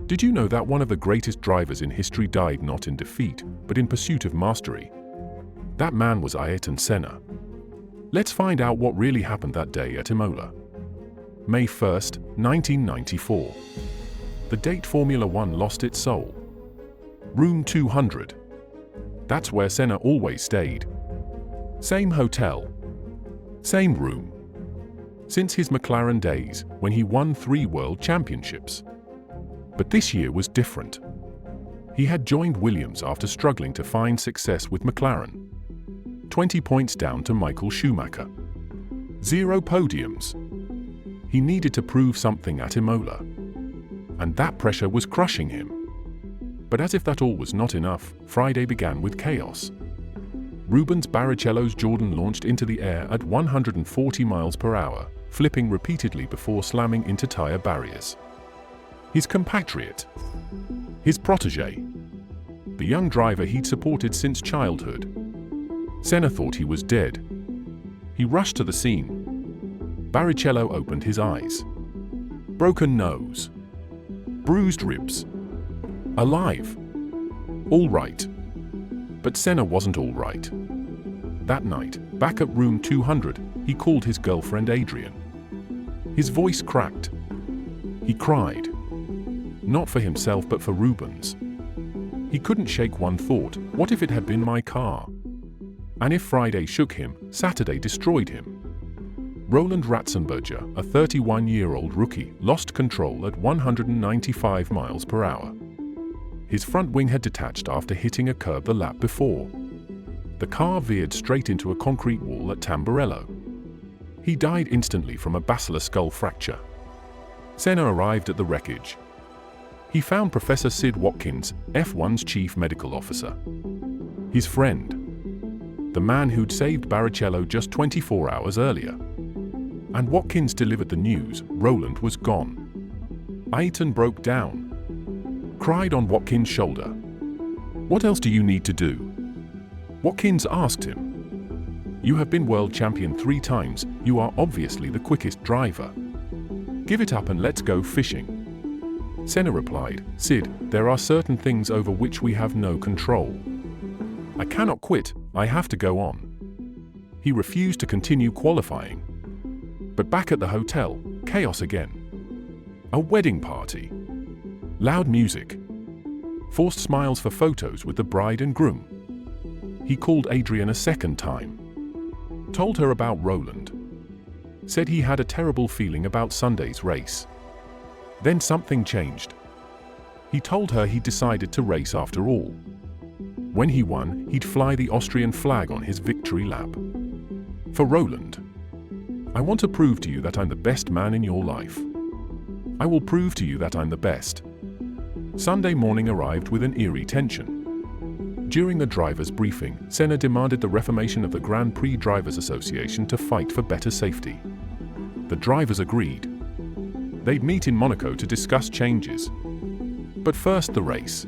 Did you know that one of the greatest drivers in history died not in defeat, but in pursuit of mastery? That man was Ayrton Senna. Let's find out what really happened that day at Imola. May 1st, 1994. The date Formula One lost its soul. Room 200. That's where Senna always stayed. Same hotel. Same room. Since his McLaren days, when he won 3 world championships. But this year was different. He had joined Williams after struggling to find success with McLaren. 20 points down to Michael Schumacher. 0 podiums. He needed to prove something at Imola. And that pressure was crushing him. But as if that all was not enough, Friday began with chaos. Rubens Barrichello's Jordan launched into the air at 140 miles per hour, flipping repeatedly before slamming into tire barriers. His compatriot, his protege, the young driver he'd supported since childhood. Senna thought he was dead. He rushed to the scene. Barrichello opened his eyes. Broken nose. Bruised ribs. Alive. All right. But Senna wasn't all right. That night, back at room 200, he called his girlfriend Adrian. His voice cracked. He cried. Not for himself but for Rubens. He couldn't shake one thought: what if it had been my car? And if Friday shook him, Saturday destroyed him. Roland Ratzenberger, a 31-year-old rookie, lost control at 195 miles per hour. His front wing had detached after hitting a curb the lap before. The car veered straight into a concrete wall at Tamburello. He died instantly from a basilar skull fracture. Senna arrived at the wreckage. He found Professor Sid Watkins, F1's chief medical officer. His friend. The man who'd saved Barrichello just 24 hours earlier. And Watkins delivered the news: Roland was gone. Ayrton broke down. Cried on Watkins' shoulder. "What else do you need to do?" Watkins asked him. "You have been world champion 3 times, you are obviously the quickest driver. Give it up and let's go fishing." Senna replied, "Sid, there are certain things over which we have no control. I cannot quit, I have to go on." He refused to continue qualifying. But back at the hotel, chaos again. A wedding party. Loud music. Forced smiles for photos with the bride and groom. He called Adrian a second time. Told her about Roland. Said he had a terrible feeling about Sunday's race. Then something changed. He told her he'd decided to race after all. When he won, he'd fly the Austrian flag on his victory lap. For Roland. "I want to prove to you that I'm the best man in your life. I will prove to you that I'm the best." Sunday morning arrived with an eerie tension. During the drivers' briefing, Senna demanded the reformation of the Grand Prix Drivers Association to fight for better safety. The drivers agreed. They'd meet in Monaco to discuss changes. But first, the race.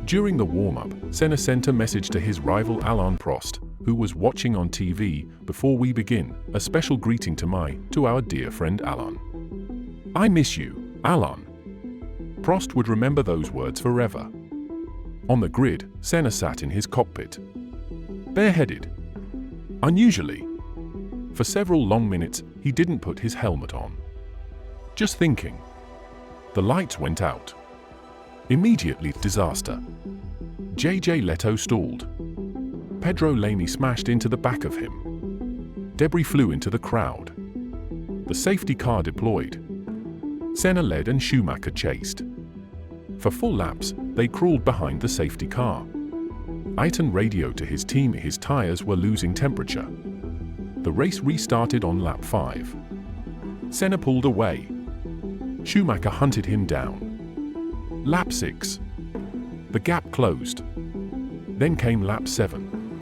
During the warm-up, Senna sent a message to his rival Alain Prost, who was watching on TV. "Before we begin, a special greeting to our dear friend Alain. I miss you, Alain." Prost would remember those words forever. On the grid, Senna sat in his cockpit. Bareheaded. Unusually. For several long minutes, he didn't put his helmet on. Just thinking. The lights went out. Immediately disaster. JJ Leto stalled. Pedro Lamy smashed into the back of him. Debris flew into the crowd. The safety car deployed. Senna led and Schumacher chased. For full laps, they crawled behind the safety car. Ayrton radioed to his team his tires were losing temperature. The race restarted on lap 5. Senna pulled away. Schumacher hunted him down. Lap 6. The gap closed. Then came lap 7.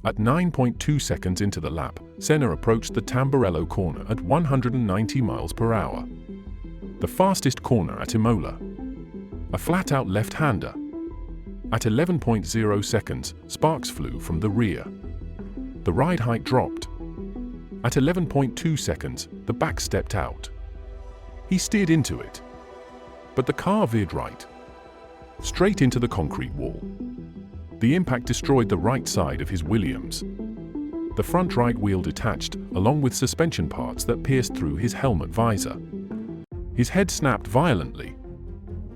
At 9.2 seconds into the lap, Senna approached the Tamburello corner at 190 miles per hour. The fastest corner at Imola. A flat-out left-hander. At 11.0 seconds, sparks flew from the rear. The ride height dropped. At 11.2 seconds, the back stepped out. He steered into it. but the car veered right, straight into the concrete wall. The impact destroyed the right side of his Williams. The front right wheel detached, along with suspension parts that pierced through his helmet visor. His head snapped violently.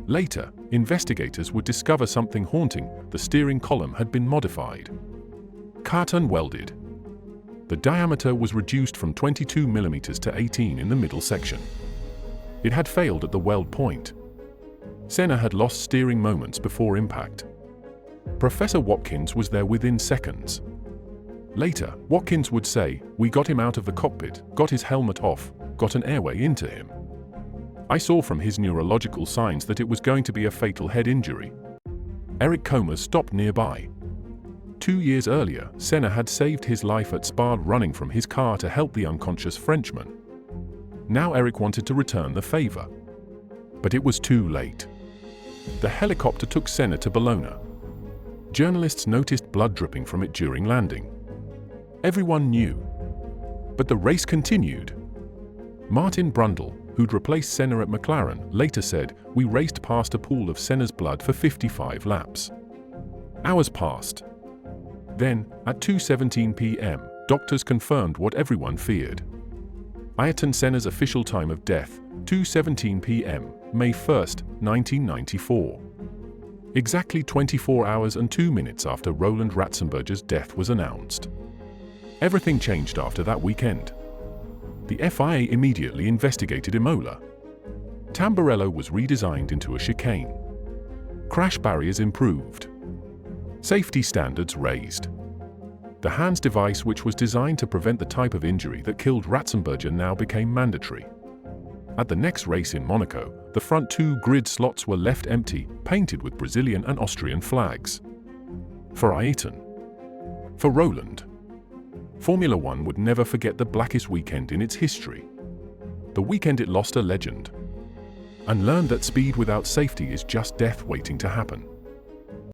Later, investigators would discover something haunting: the steering column had been modified. Cut and welded. The diameter was reduced from 22 mm to 18 in the middle section. It had failed at the weld point. Senna had lost steering moments before impact. Professor Watkins was there within seconds. Later, Watkins would say, "We got him out of the cockpit, got his helmet off, got an airway into him. I saw from his neurological signs that it was going to be a fatal head injury." Eric Comas stopped nearby. 2 years earlier, Senna had saved his life at Spa running from his car to help the unconscious Frenchman. Now Eric wanted to return the favor. But it was too late. The helicopter took Senna to Bologna. Journalists noticed blood dripping from it during landing. Everyone knew. But the race continued. Martin Brundle, who'd replaced Senna at McLaren, later said, "We raced past a pool of Senna's blood for 55 laps. Hours passed. Then, at 2:17 p.m., doctors confirmed what everyone feared. Ayrton Senna's official time of death, 2:17 p.m., May 1, 1994. Exactly 24 hours and 2 minutes after Roland Ratzenberger's death was announced. Everything changed after that weekend. The FIA immediately investigated Imola. Tamburello was redesigned into a chicane. Crash barriers improved. Safety standards raised. The HANS device, which was designed to prevent the type of injury that killed Ratzenberger, now became mandatory. At the next race in Monaco, the front 2 grid slots were left empty, painted with Brazilian and Austrian flags. For Ayrton. For Roland. Formula One would never forget the blackest weekend in its history. The weekend it lost a legend. And learned that speed without safety is just death waiting to happen.